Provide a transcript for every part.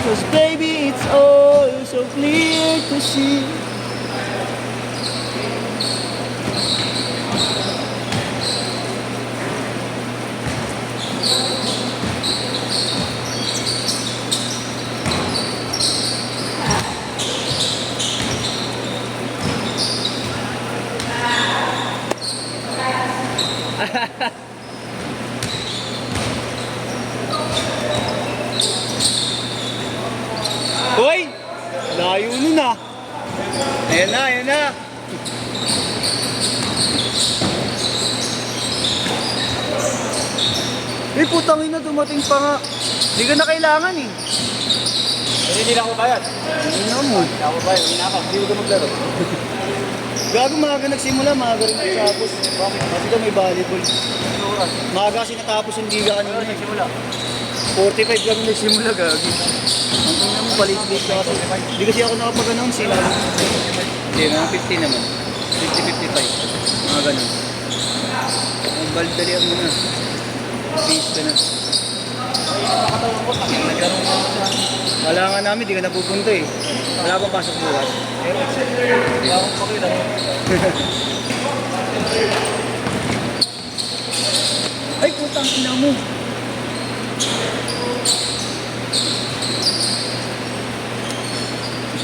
Cause baby, it's all so clear to see. Hoy! Layo nun ah. Ayan na, ayan na. Eh, putang ina, dumating pa nga. Hindi ka na kailangan eh. Pero hindi na ako bayad. Hindi na mo. Hindi ako bayad. Hindi na ako. Hindi ko maglaro. Gago, maaga nagsimula, maaga rin natapos. Bakit? Kasi daw may volleyball. Ano oras? Maaga kasi natapos yung liga Ano kanina. nagsimula? 45 kami nagsimula, gago. Ang ina mo, palit-lit ka kasi. Hindi kasi ako nakapag-announce eh. Hindi, mga 50 naman. 50-55. Mga ganun. Ang baldalian mo na. Peace ka na. Nakatawag ko. Naglaro mo ako sa... Wala nga namin, di ka napupunta eh. Wala bang pasok bukas? Hindi akong pakita. Ay, putang ina mo.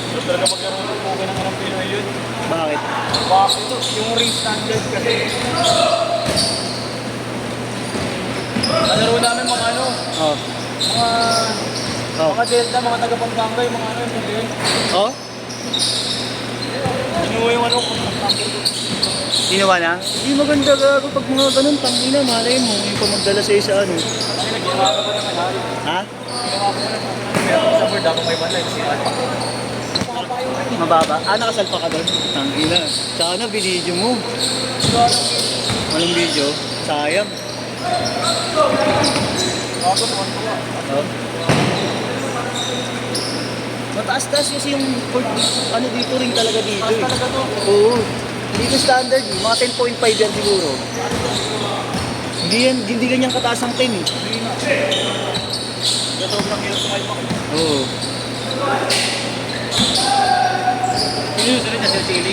Pero talaga maglaro ng okay ng anong Pinoy yun. Bakit? Bakit ito? Yung ring standard kasi. Nalaro namin mga ano, Oh. mga Delta, mga taga-Pampanga, yung mga ano, yung pag-game. Oh? Inuwi yung ano, Pampanga. Ginawa na? Hindi maganda gago pag mga ganun, tangina, malay mo. Yung pa magdala sa'yo sa ano. Kasi nag-ginawa ko pa naman, hari. Ha? Ginawa ko pa naman. Meron ko sa board ako may banay. Kasi ano. Mababa? Ah, nakasalpa ka doon? Tangina. Sana binidyo mo. Walang video? Sayang. Ako sa kanila. Oh. Mataas-taas kasi yung court, ano dito rin talaga dito Mas eh. talaga to. Oo. Dito standard eh. Mga 10.5 yan siguro. Hindi ganyan kataas ang 10 eh. Ito sobrang hirap sa kayo. Oo. Sinusunod niya Sir Chili.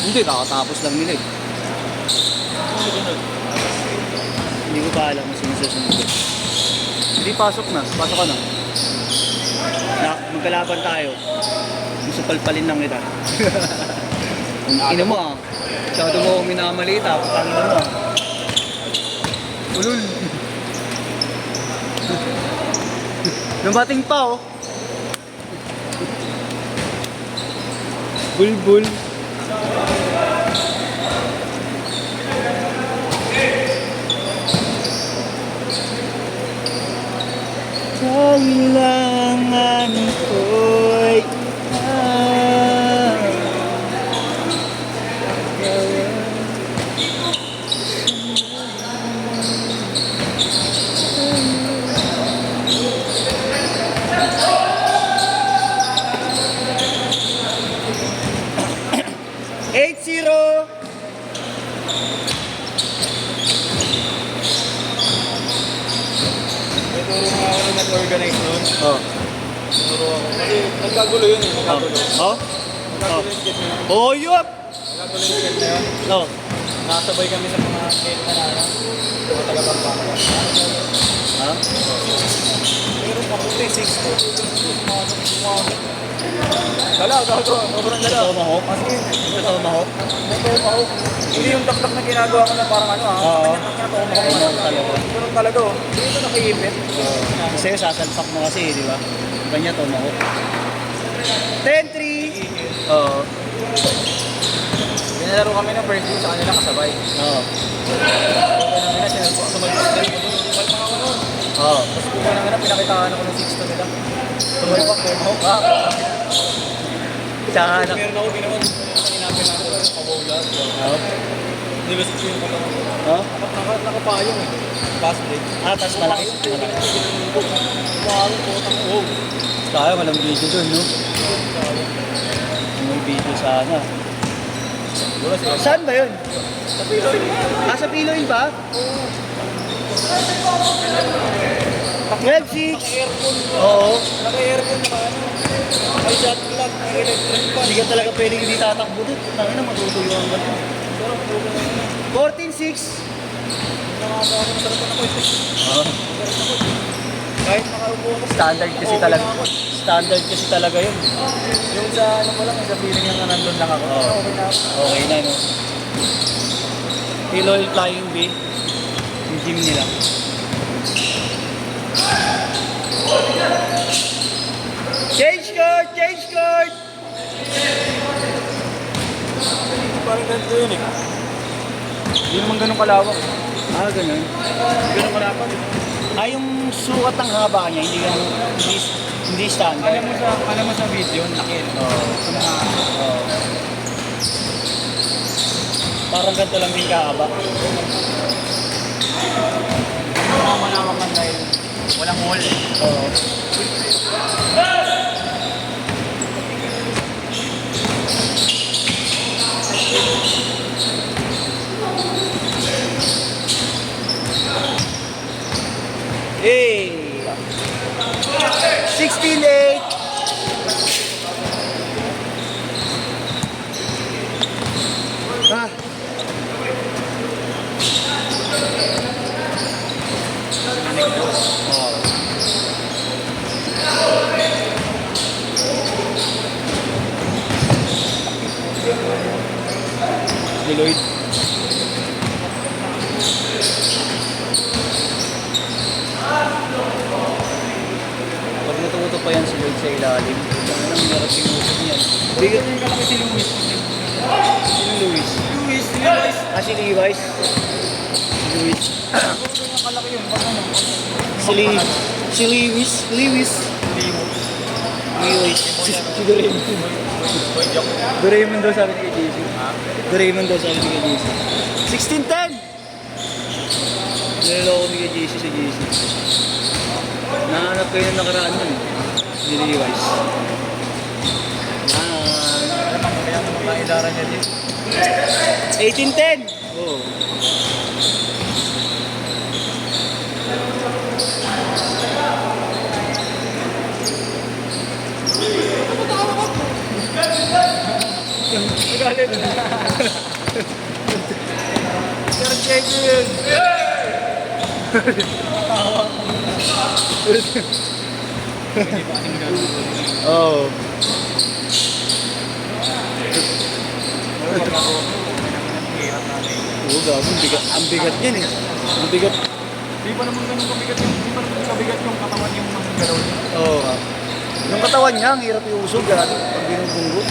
Hindi, kakatapos lang nila eh. Sinusunod. Hindi ko pa alam kung sino susunod. Hindi, pasok na. Pasok ka na. Magkalaban tayo. Gusto palpalin lang kita. Ina mo ah. Masyado mo akong minamalita. Paano mo ah. Ulul. Nabating pa oh. Bulbul. Kailangan ko'y Tuturo nga ako na nag-organize nun. Oh. Tuturo ako. Kasi nagkagulo yun eh. Nagkagulo. Oh? Nagkagulo yung kid na yun. Oh, yup! Nagkagulo yung kid na yun. No. Nakasabay kami sa mga kid na ano. Mga taga-Pampanga. Ha? Pero kaputi, 6 to. Dala, gago. Sobrang dala. Tomahawk? Kasi, Ito tomahawk? tomahawk. Hindi yung taktak na ginagawa ko na parang ano ha. Oo. Kanya-kanya tomahawk. Ayun talaga. Pero talaga oh. Dito nakaipit. Kasi sasalpak mo kasi, di ba? Kanya tomahawk. 10-3! Oo. Binalaro kami ng first game sa kanila kasabay. Oo. Kaya namin na sinalpo. Sumalpak ako nun. Oo. Tapos kuha na nga pinakitaan ako ng 6 to nila. Sumalpak tomahawk ha. Tsaka na. Meron ako ginawa. Inapin ako sa pabawla. Oo. Nilusot ko yung katawan ko. Oh? Nakapayong eh. Fast break. Ah, tas malaki. Parang potang oh. Kaya walang video doon, no? May video sana. Wala siya. Saan ba yun? Sa Pinoy. Ah, sa Piloy ba? Oo. 12.6. Naka-aircon. Oo. Naka-aircon na ano. May shot clock, may electric fan. Hindi ka talaga pwedeng hindi tatakbo doon. Tangina, matutuyo ang ganun. Pero puto na yun. 14.6. Nakakatawa ko, masarap na ako ito. Oh. Masarap ako. Kahit nakaupo ako. Standard kasi okay talaga. na ako. Standard kasi talaga yun. Yung sa ano ko lang, sa feeling lang na nandun lang ako. Oo. Okay na ako. Okay na, no? Hiloy Flying Bee. Yung gym nila. Change court! Change court! Parang ganito yun eh. Hindi naman ganun kalawak. Ah, ganun. Ganun malapad. Ah, yung sukat ng haba niya, hindi standard. Alam mo sa video, laki. Oo. Sa mga Oo. Parang ganito lang din kahaba. mga malawak lang dahil walang wall eh. Oo. Hey! 16-8! Ah! Oh. Ni Lloyd. Pag natuto pa yan si Lloyd sa ilalim, ang hirap yung usap niyan. Bigyan niya yung kalaki si Luis. Sino Luis? Luis, Luis. Ah, si Levi's. Si Luis. Siguro yung kalaki yun. Pag ano? Si Lewis. Lewis. Lewis. Si Doraemon. Doraemon daw sabi ni kay JC. Doraemon daw sabi ni kay JC. 16-10! Niloloko ni kay JC sa JC. Nahanap kayo ng nakaraan nun. Ni Levi's. Kaya ang mga idara niya din. 18-10! Oo. Galit. Sir Jason. Tawa. Oo. Oo, gago. Ang bigat yan eh. Ang bigat. Di pa naman ganun kabigat yung, di pa naman kabigat yung katawan yung mga galaw niya. Oo. Yung katawan niya, ang hirap iusog. Gago. Pag binubunggo.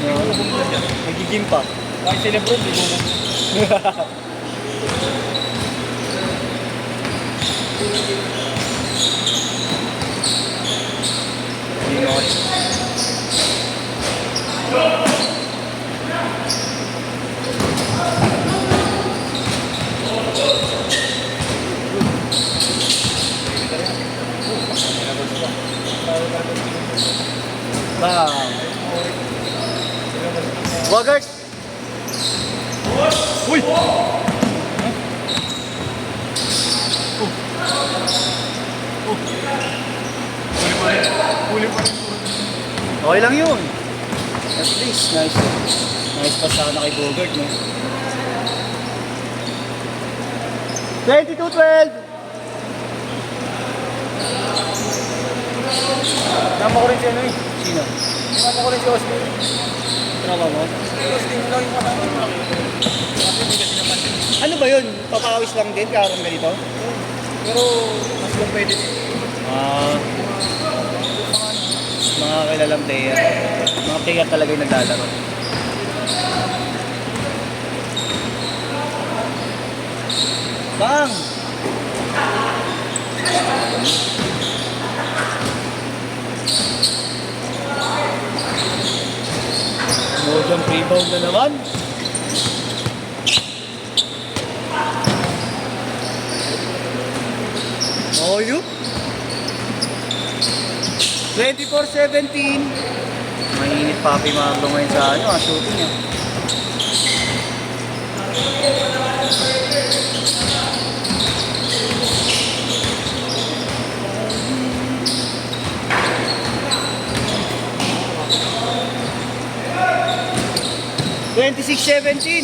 Bumubunggo siya. Nagiging pa. Kahit si Lebron, di bumubunggo. Hindi mo. Bang. Wagers. Uy! Huli pa rin. Okay lang yun. At least, nice. Nice pa sana kay Bogart, no? 22-12! Tama ko rin si ano eh. Sino? Tama ko rin si Austin. Tama mo? Si Austin lang yung ano. Kasi hindi kasi naman. Ano ba yun? Papawis lang din, karang ganito? Pero mas kung pwede din. Ah, mga kilalang player. Mga player talaga yung naglalaro. Bang! Mojang rebound na naman. Oyup. 24-17. Mainit Papi Marlo ngayon sa ano, shooting niya. 26-17.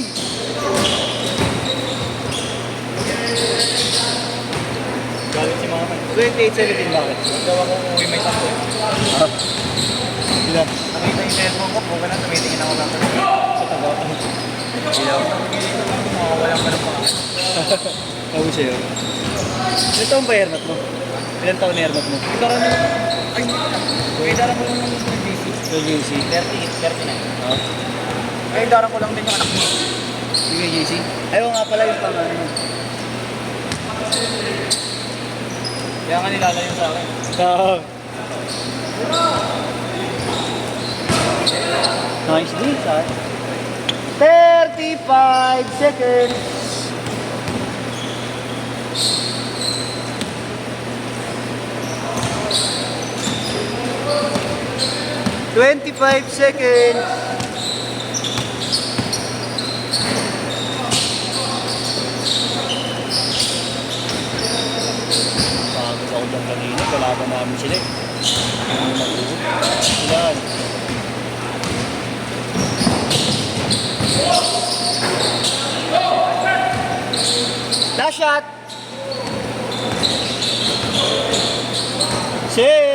Galit si mama. 28-17 bakit? Gawa ko uwi may sakto. Ilan? Nakita yung cellphone ko, buka na tumitingin ako lang. Sa taga. Ilan? Makawalan ka ng mga. Ako sa'yo. Ilan taon ba hairmat mo? Ilan taon na hairmat mo? Idara mo lang. Ay, hindi na. Idara mo lang ng DC. Yung JC. 39. Ha? Ay, idara ko lang din yung anak mo. Yung JC? Ayaw nga pala yung pangalan mo. Kaya nga nilalayo sa akin. Nice din, sir. 35 seconds. Twenty-five seconds. Pagod ako dyan kanina, kalaban namin sila eh. Yan. Last shot. 6